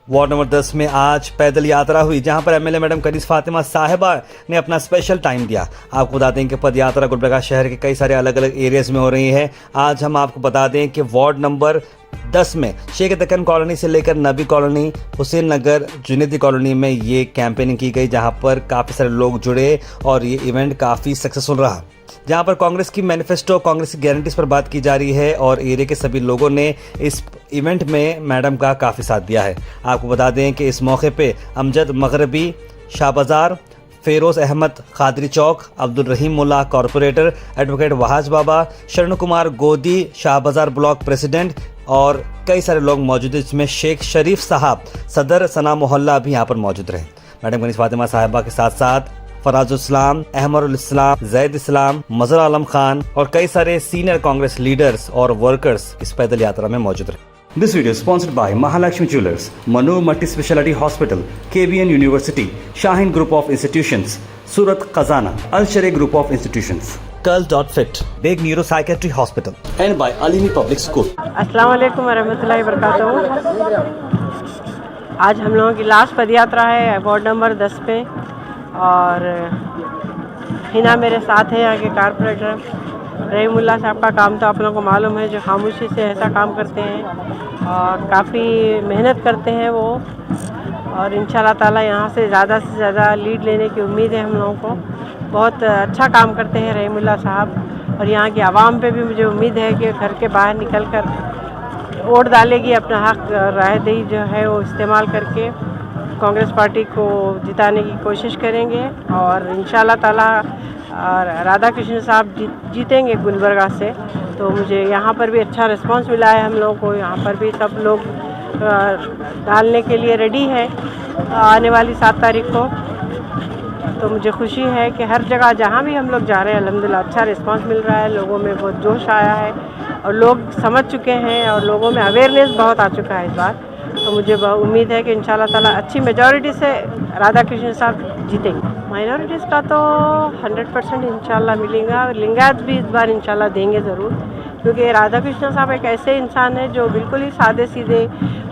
Ward number 10 में आज पैदल यात्रा हुई, जहां पर एमएलए मैडम कनीज़ फातिमा साहिबा ने अपना स्पेशल टाइम दिया। आपको बता दें कि पद यात्रा गुलबर्गा शहर के कई सारे अलग अलग एरियाज में हो रही है। आज हम आपको बता दें कि वार्ड नंबर 10 में शेख दक्कन कॉलोनी से लेकर नबी कॉलोनी, हुसैन नगर, जुनैदी कॉलोनी में ये कैंपेनिंग की गई, जहां पर काफ़ी सारे लोग जुड़े और ये इवेंट काफ़ी सक्सेसफुल रहा। जहां पर कांग्रेस की मैनिफेस्टो, कांग्रेस की गारंटीज पर बात की जा रही है और एरिया के सभी लोगों ने इस इवेंट में मैडम का काफ़ी साथ दिया है। आपको बता दें कि इस मौके पे अमजद मगरबी, शाह बाजार, फेरोज अहमद खादरी चौक, अब्दुल रहीम मुल्ला कॉरपोरेटर, एडवोकेट वहाज बाबा, शरण कुमार गोदी शाह बाजार ब्लॉक प्रेसिडेंट और कई सारे लोग मौजूद हैं, जिसमें शेख शरीफ साहब सदर सना मोहल्ला भी यहाँ पर मौजूद रहे। मैडम कनीज़ फातिमा साहिबा के साथ साथ फराजुल इस्लाम, अहमरुल इस्लाम, जैद इस्लाम, मजहर आलम खान और कई सारे सीनियर कांग्रेस लीडर्स और वर्कर्स इस पैदल यात्रा में मौजूद रहे। This video is sponsored by Mahalakshmi Jewelers, Manu Multi Speciality Hospital, KBN University, Shaheen Group of Institutions, Surat Khazana, Al Sharia Group of Institutions, Curl.fit, Big Neuropsychiatry Hospital, and by Alimi Public School. अस्सलाम वालेकुम वरहमतुल्लाहि वबरकातुहू। आज हम लोगों की last पदयात्रा है ward number 10 पे और हिना मेरे साथ हैं, यहाँ के कारपोरेटर रहीमुल्ला साहब का काम तो आप लोगों को मालूम है, जो खामोशी से ऐसा काम करते हैं और काफ़ी मेहनत करते हैं वो, और इंशाल्लाह ताला यहाँ से ज़्यादा लीड लेने की उम्मीद है हम लोगों को। बहुत अच्छा काम करते हैं रहीमुल्ला साहब और यहाँ की आवाम पे भी मुझे उम्मीद है कि घर के बाहर निकल कर वोट डालेगी, अपना हक रायदही जो है वो इस्तेमाल करके कांग्रेस पार्टी को जिताने की कोशिश करेंगे और इंशाल्लाह ताला राधा कृष्ण साहब जीतेंगे गुलबर्गा से। तो मुझे यहाँ पर भी अच्छा रिस्पांस मिला है, हम लोगों को यहाँ पर भी सब लोग डालने के लिए रेडी है आने वाली 7 तारीख को। तो मुझे खुशी है कि हर जगह जहाँ भी हम लोग जा रहे हैं अल्हम्दुलिल्लाह अच्छा रिस्पांस मिल रहा है, लोगों में बहुत जोश आया है और लोग समझ चुके हैं और लोगों में अवेयरनेस बहुत आ चुका है इस बार। तो मुझे उम्मीद है कि इंशाल्लाह ताला अच्छी मेजॉरिटी से राधा कृष्ण साहब जीतेंगे। माइनॉरिटीज़ का तो 100% इंशाल्लाह मिलेगा, लिंगायत भी इस बार इंशाल्लाह देंगे ज़रूर, क्योंकि राधा कृष्ण साहब एक ऐसे इंसान है जो बिल्कुल ही सादे सीधे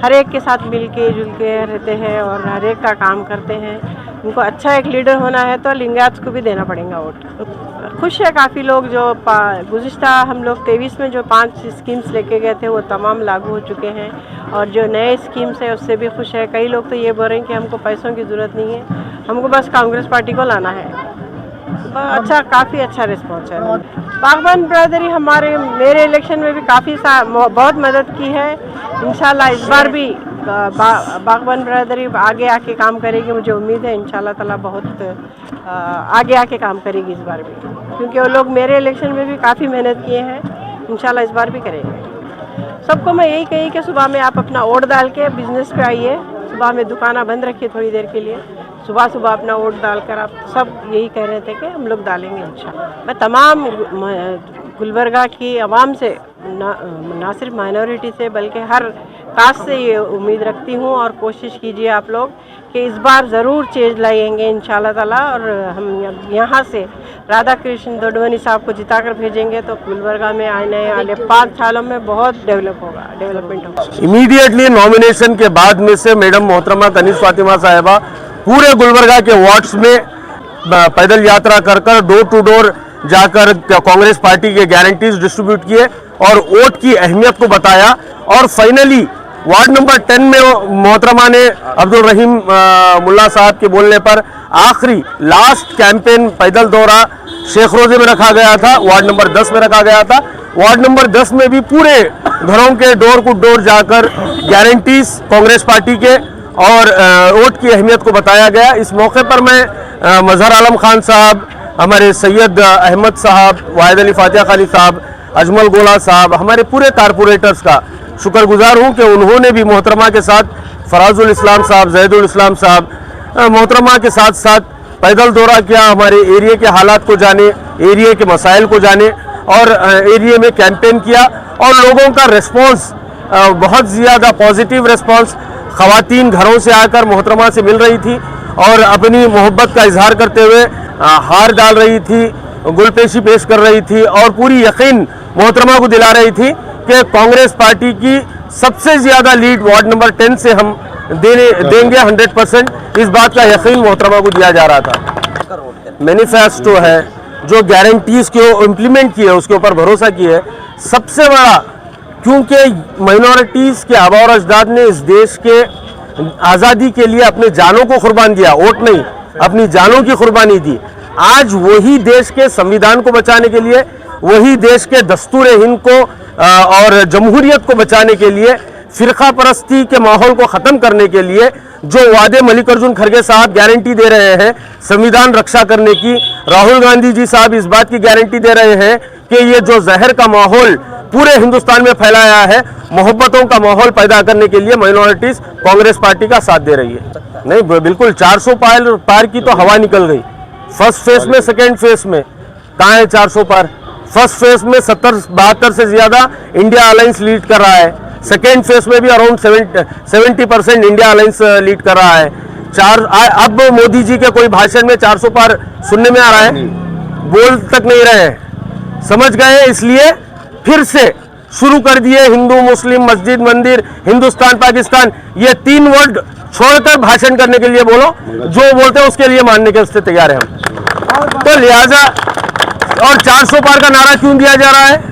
हर एक के साथ मिल के जुल के रहते हैं और हर एक का काम करते हैं। उनको अच्छा एक लीडर होना है तो लिंगायत को भी देना पड़ेगा वोट। खुश है काफ़ी लोग, जो गुज़िश्ता हम लोग 23 में जो 5 स्कीम्स लेके गए थे वो तमाम लागू हो चुके हैं और जो नए स्कीम्स है उससे भी खुश है। कई लोग तो ये बोल रहे हैं कि हमको पैसों की ज़रूरत नहीं है, हमको बस कांग्रेस पार्टी को लाना है। अच्छा, काफ़ी अच्छा रिस्पॉन्स है। बागबान ब्रदरी मेरे इलेक्शन में भी काफ़ी बहुत मदद की है। इंशाल्लाह इस बार भी बागबान ब्रदरी आगे आके काम करेगी, मुझे उम्मीद है इंशाल्लाह ताला बहुत आगे आके काम करेगी इस बार भी, क्योंकि वो लोग मेरे इलेक्शन में भी काफ़ी मेहनत किए हैं। इंशाल्लाह इस बार भी करेंगे। सबको मैं यही कही कि सुबह में आप अपना वोट डाल के बिजनेस पे आइए, सुबह में दुकाना बंद रखिए थोड़ी देर के लिए, सुबह अपना वोट डालकर आप सब यही कह रहे थे कि हम लोग डालेंगे इंशाल्लाह। मैं तमाम गुलबर्गा की आवाम से ना सिर्फ माइनॉरिटी से बल्कि हर कास्ट से ये उम्मीद रखती हूँ और कोशिश कीजिए आप लोग कि इस बार ज़रूर चेंज लाएंगे इंशाल्लाह ताला और हम यहाँ से राधा कृष्ण दोडवनी साहब को जिताकर भेजेंगे तो गुलबर्गा में आने वाले 5 सालों में बहुत डेवलपमेंट होगा। इमीडिएटली नॉमिनेशन के बाद में से मैडम मोहतरमा कनीज़ फातिमा साहिबा पूरे गुलबर्गा के वार्ड्स में पैदल यात्रा कर डोर टू डोर जाकर कांग्रेस पार्टी के गारंटीज डिस्ट्रीब्यूट किए और वोट की अहमियत को बताया और फाइनली वार्ड नंबर 10 में मोहतरमा ने अब्दुल रहीम मुल्ला साहब के बोलने पर आखिरी लास्ट कैंपेन पैदल दौरा शेख रोजे में रखा गया था, वार्ड नंबर 10 में रखा गया था। वार्ड नंबर 10 में भी पूरे घरों के डोर टू डोर जाकर गारंटीज कांग्रेस पार्टी के और वोट की अहमियत को बताया गया। इस मौके पर मैं मजहर आलम खान साहब, हमारे सैयद अहमद साहब, वाहिद अली फातिहा खाली साहब, अजमल गोला साहब, हमारे पूरे कारपोरेटर्स का शुक्रगुजार हूँ कि उन्होंने भी मोहतरमा के साथ फराजुल इस्लाम साहब, जैदुल इस्लाम साहब मोहतरमा के साथ साथ पैदल दौरा किया, हमारे एरिया के हालात को जाने, एरिया के मसाइल को जाने और एरिया में कैंपेन किया और लोगों का रिस्पॉन्स बहुत ज़्यादा पॉजिटिव रिस्पॉन्स। ख़वातीन घरों से आकर मोहतरमा से मिल रही थी और अपनी मोहब्बत का इजहार करते हुए हार डाल रही थी, गुलपेशी पेश कर रही थी और पूरी यकीन मोहतरमा को दिला रही थी कि कांग्रेस पार्टी की सबसे ज्यादा लीड वार्ड नंबर 10 से हम देंगे 100%। इस बात का यकीन मोहतरमा को दिया जा रहा था। मैनिफेस्टो है, जो गारंटीज को इम्प्लीमेंट की है उसके ऊपर भरोसा की है। सबसे बड़ा, क्योंकि माइनॉरिटीज के आबा और अजदाद ने इस देश के आज़ादी के लिए अपने जानों को कुर्बान दिया, वोट नहीं, अपनी जानों की कुर्बानी दी। आज वही देश के संविधान को बचाने के लिए, वही देश के दस्तूर हिंद को और जमहूरियत को बचाने के लिए, फिरका परस्ती के माहौल को ख़त्म करने के लिए जो वादे मल्लिकार्जुन खड़गे साहब गारंटी दे रहे हैं संविधान रक्षा करने की, राहुल गांधी जी साहब इस बात की गारंटी दे रहे हैं कि ये जो जहर का माहौल पूरे हिंदुस्तान में फैलाया है, मोहब्बतों का माहौल पैदा करने के लिए माइनॉरिटीज कांग्रेस पार्टी का साथ दे रही है। नहीं, बिल्कुल 400 पार की तो हवा निकल गई। फर्स्ट फेज में, सेकेंड फेज में कहाँ है 400 पार? फर्स्ट फेज में 70-72 से ज्यादा इंडिया अलायंस लीड कर रहा है। सेकेंड फेज में भी अराउंड 70% इंडिया अलायंस लीड कर रहा है। अब मोदी जी के कोई भाषण में 400 पार सुनने में आ रहा है? बोल तक नहीं रहे हैं, समझ गए। इसलिए फिर से शुरू कर दिए हिंदू मुस्लिम, मस्जिद मंदिर, हिंदुस्तान पाकिस्तान, ये 3 वर्ड छोड़कर भाषण करने के लिए बोलो, जो बोलते हैं उसके लिए मानने के वास्ते तैयार है हम। तो लिहाजा, और 400 पार का नारा क्यों दिया जा रहा है?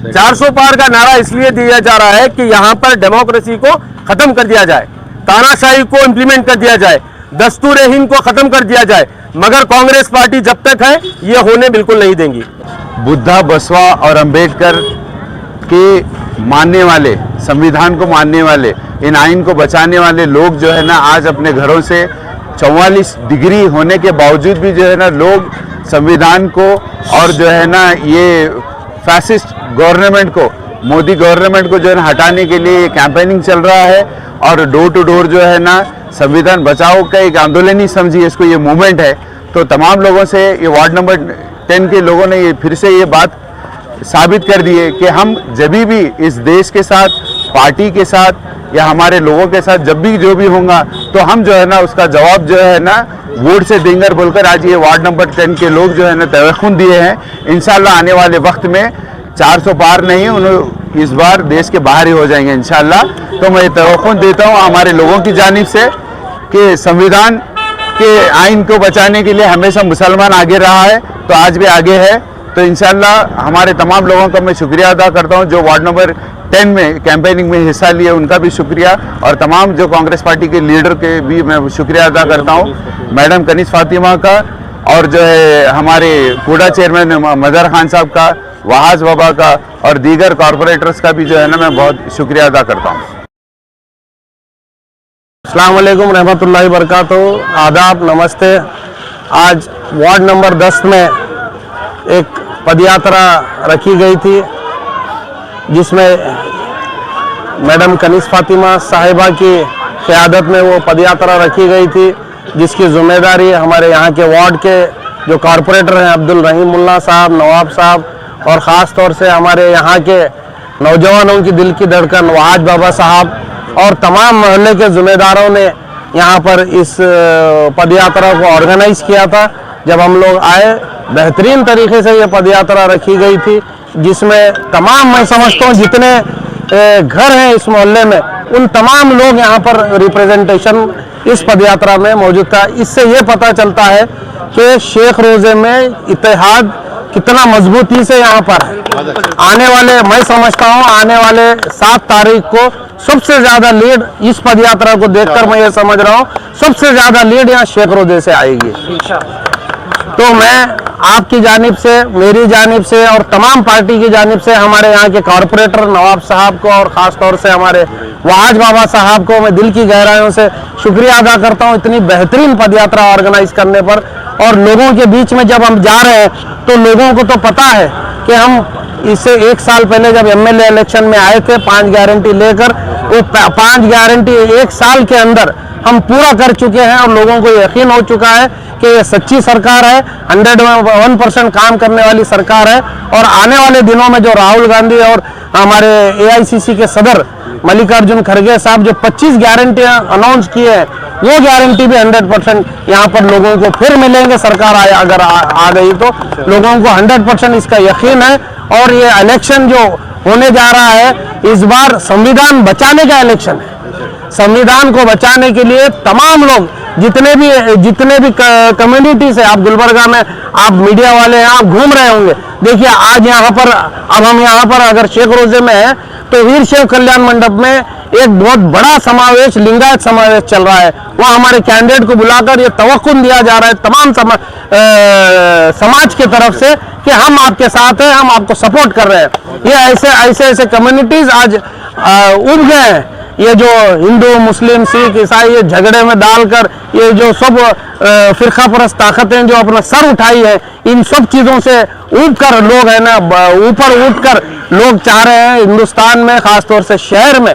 400 पार का नारा इसलिए दिया जा रहा है कि यहाँ पर डेमोक्रेसी को खत्म कर दिया जाए, तानाशाही को इंप्लीमेंट कर दिया जाए, दस्तूर हिंद को खत्म कर दिया जाए। मगर कांग्रेस पार्टी जब तक है ये होने बिल्कुल नहीं देंगी। बुद्धा, बसवा और अंबेडकर के मानने वाले, संविधान को मानने वाले, इन आइन को बचाने वाले लोग जो है ना, आज अपने घरों से 44 डिग्री होने के बावजूद भी जो है ना, लोग संविधान को और जो है ना ये फैसिस्ट गवर्नमेंट को, मोदी गवर्नमेंट को जो है ना हटाने के लिए कैंपेनिंग चल रहा है। और डोर टू डोर जो है ना संविधान बचाओ का एक आंदोलन ही समझिए इसको, ये मूवमेंट है। तो तमाम लोगों से, ये वार्ड नंबर 10 के लोगों ने ये फिर से ये बात साबित कर दी है कि हम जब भी इस देश के साथ, पार्टी के साथ या हमारे लोगों के साथ जब भी जो भी होगा तो हम जो है ना उसका जवाब जो है ना वोट से देंगे बोलकर आज ये वार्ड नंबर 10 के लोग जो है ना तवख्खुन दिए हैं। इंशाल्लाह आने वाले वक्त में 400 पार नहीं, उन्हें इस बार देश के बाहर ही हो जाएंगे इंशाल्लाह। तो मैं तवख्खुन देता हूँ हमारे लोगों की जानिब से कि संविधान के आइन को बचाने के लिए हमेशा मुसलमान आगे रहा है, तो आज भी आगे है। तो इंशाल्लाह हमारे तमाम लोगों का मैं शुक्रिया अदा करता हूं जो वार्ड नंबर 10 में कैंपेनिंग में हिस्सा लिए, उनका भी शुक्रिया। और तमाम जो कांग्रेस पार्टी के लीडर के भी मैं शुक्रिया अदा करता हूं, मैडम कनीज़ फातिमा का, और जो है हमारे कूड़ा चेयरमैन मदर खान साहब का, वहाज बाबा का, और दीगर कॉरपोरेटर्स का भी जो है ना मैं बहुत शुक्रिया अदा करता हूँ। अस्सलाम वालेकुम रहमतुल्लाहि बरकातहू, आदाब, नमस्ते। आज वार्ड नंबर 10 में एक पदयात्रा रखी गई थी जिसमें मैडम कनीज़ फातिमा साहिबा की क़यादत में वो पदयात्रा रखी गई थी, जिसकी ज़िम्मेदारी हमारे यहाँ के वार्ड के जो कॉरपोरेटर हैं अब्दुल रहीम मुल्ला साहब, नवाब साहब, और ख़ास तौर से हमारे यहाँ के नौजवानों की दिल की धड़कन वहाज बाबा साहब और तमाम मोहल्ले के ज़िम्मेदारों ने यहाँ पर इस पदयात्रा को ऑर्गेनाइज़ किया था। जब हम लोग आए, बेहतरीन तरीके से ये पदयात्रा रखी गई थी, जिसमें तमाम, मैं समझता हूँ जितने घर हैं इस मोहल्ले में, उन तमाम लोग यहाँ पर रिप्रेजेंटेशन इस पदयात्रा में मौजूद था। इससे ये पता चलता है कि शेख रोज़े में इत्तेहाद कितना मजबूती से यहाँ पर है। आने वाले, मैं समझता हूँ आने वाले 7 तारीख को सबसे ज़्यादा लीड इस पदयात्रा को देखकर मैं ये समझ रहा हूँ सबसे ज़्यादा लीड यहाँ शेख रोज़े से आएगी। तो मैं आपकी जानिब से, मेरी जानिब से और तमाम पार्टी की जानिब से हमारे यहाँ के कॉरपोरेटर नवाब साहब को और ख़ास तौर से हमारे वहाज बाबा साहब को मैं दिल की गहराइयों से शुक्रिया अदा करता हूँ इतनी बेहतरीन पदयात्रा ऑर्गेनाइज करने पर। और लोगों के बीच में जब हम जा रहे हैं तो लोगों को तो पता है कि हम इससे 1 साल पहले जब एमएलए इलेक्शन में आए थे 5 गारंटी लेकर, वो 5 गारंटी 1 साल के अंदर हम पूरा कर चुके हैं और लोगों को यकीन हो चुका है कि ये सच्ची सरकार है, 101% काम करने वाली सरकार है। और आने वाले दिनों में जो राहुल गांधी और हमारे एआईसीसी के सदर मल्लिकार्जुन खड़गे साहब जो 25 गारंटियां अनाउंस किए हैं, वो गारंटी भी 100% यहाँ पर लोगों को फिर मिलेंगे। सरकार अगर आ गई तो लोगों को 100% इसका यकीन है। और ये इलेक्शन जो होने जा रहा है। इस बार संविधान बचाने का इलेक्शन है। संविधान को बचाने के लिए तमाम लोग जितने भी कम्युनिटीज है, आप गुलबर्गा में आप मीडिया वाले हैं, आप घूम रहे होंगे। देखिए आज यहाँ पर, अब हम यहाँ पर अगर शेख रोजे में है तो वीर शैव कल्याण मंडप में एक बहुत बड़ा समावेश, लिंगायत समावेश चल रहा है। वहाँ हमारे कैंडिडेट को बुलाकर ये तवक्कुन दिया जा रहा है तमाम समाज की तरफ से कि हम आपके साथ हैं, हम आपको सपोर्ट कर रहे हैं। ये ऐसे कम्युनिटीज आज उठ गए हैं। ये जो हिंदू, मुस्लिम, सिख, ईसाई ये झगड़े में डालकर ये जो सब फिरका परस्त ताकतें जो अपना सर उठाई है, इन सब चीज़ों से उठकर लोग है ना, ऊपर उठकर लोग चाह रहे हैं हिंदुस्तान में, खासतौर से शहर में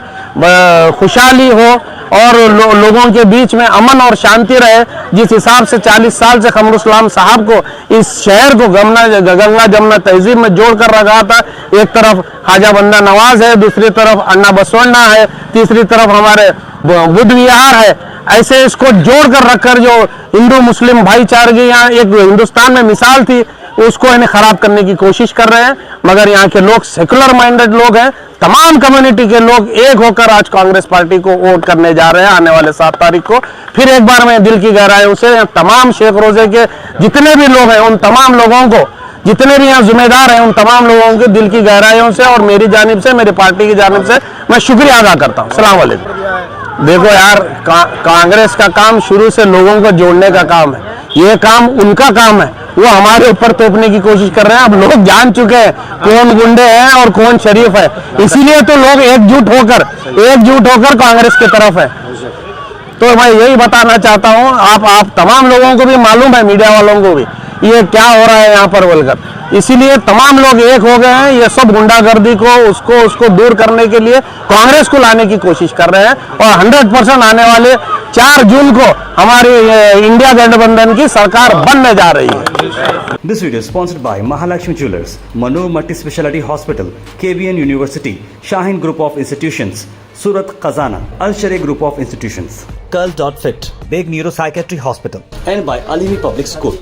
खुशहाली हो और लोगों के बीच में अमन और शांति रहे। जिस हिसाब से 40 साल से कमरुस्लाम साहब को इस शहर को गंगा जमुना तहजीब में जोड़ कर रखा था। एक तरफ ख्वाजा बंदा नवाज है, दूसरी तरफ अन्ना बसवण्णा है, तीसरी तरफ हमारे बुद्ध विहार है। ऐसे इसको जोड़ कर रखकर जो हिंदू मुस्लिम भाईचारे की यहाँ एक हिंदुस्तान में मिसाल थी, उसको इन्हें खराब करने की कोशिश कर रहे हैं। मगर यहाँ के लोग सेकुलर माइंडेड लोग हैं, तमाम कम्युनिटी के लोग एक होकर आज कांग्रेस पार्टी को वोट करने जा रहे हैं आने वाले 7 तारीख को। फिर एक बार मैं दिल की गहराइयों से तमाम शेख रोजे के जितने भी लोग हैं, उन तमाम लोगों को, जितने भी यहाँ जिम्मेदार हैं, उन तमाम लोगों के दिल की गहराइयों से और मेरी जानिब से, मेरी पार्टी की जानिब से मैं शुक्रिया अदा करता हूँ। अस्सलाम वालेकुम। देखो यार, कांग्रेस का काम शुरू से लोगों को जोड़ने का काम है। ये काम उनका काम है, वो हमारे ऊपर तोपने की कोशिश कर रहे हैं। अब लोग जान चुके हैं कौन गुंडे हैं और कौन शरीफ है, इसीलिए तो लोग एकजुट होकर कांग्रेस की तरफ है। तो मैं यही बताना चाहता हूँ, आप तमाम लोगों को भी मालूम है, मीडिया वालों को भी, ये क्या हो रहा है यहाँ पर बोलकर, इसीलिए तमाम लोग एक हो गए हैं। ये सब गुंडागर्दी को उसको दूर करने के लिए कांग्रेस को लाने की कोशिश कर रहे हैं और 100% आने वाले 4 जून को हमारी इंडिया गठबंधन की सरकार बनने जा रही है। This video is sponsored by Mahalakshmi Jewelers, Manoor Multi Speciality Hospital, KBN University, Shaheen Group of Institutions, Surat Khazana, Al Sharia Group of Institutions, Curl.fit, Big Neuropsychiatry Hospital, and by Alimi Public School.